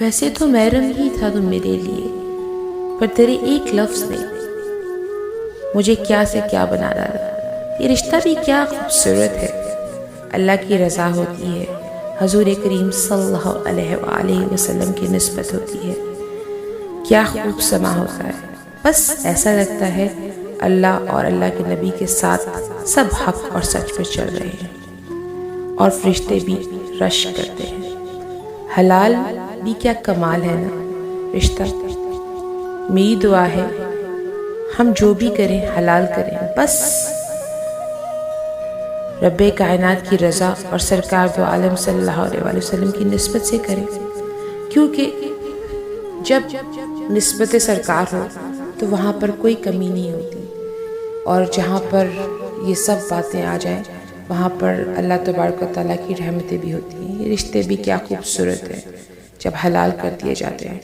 ویسے تو محرم ہی تھا تم میرے لیے، پر تیرے ایک لفظ نے مجھے کیا سے کیا بنا ڈالا۔ یہ رشتہ بھی کیا خوبصورت ہے، اللہ کی رضا ہوتی ہے، حضور کریم صلی اللہ علیہ وآلہ وسلم کی نسبت ہوتی ہے، کیا خوب سما ہوتا ہے۔ بس ایسا لگتا ہے اللہ اور اللہ کے نبی کے ساتھ سب حق اور سچ پر چل رہے ہیں، اور فرشتے بھی رش کرتے ہیں۔ حلال بھی کیا کمال ہے نا رشتہ۔ میری دعا ہے ہم جو بھی کریں حلال کریں، بس رب کائنات کی رضا اور سرکار دو عالم صلی اللہ علیہ وآلہ وسلم کی نسبت سے کریں، کیونکہ جب نسبت سرکار ہو تو وہاں پر کوئی کمی نہیں ہوتی، اور جہاں پر یہ سب باتیں آ جائیں وہاں پر اللہ تبارک و تعالیٰ کی رحمتیں بھی ہوتی ہیں۔ یہ رشتے بھی کیا خوبصورت ہیں جب حلال کر دیے جاتے ہیں۔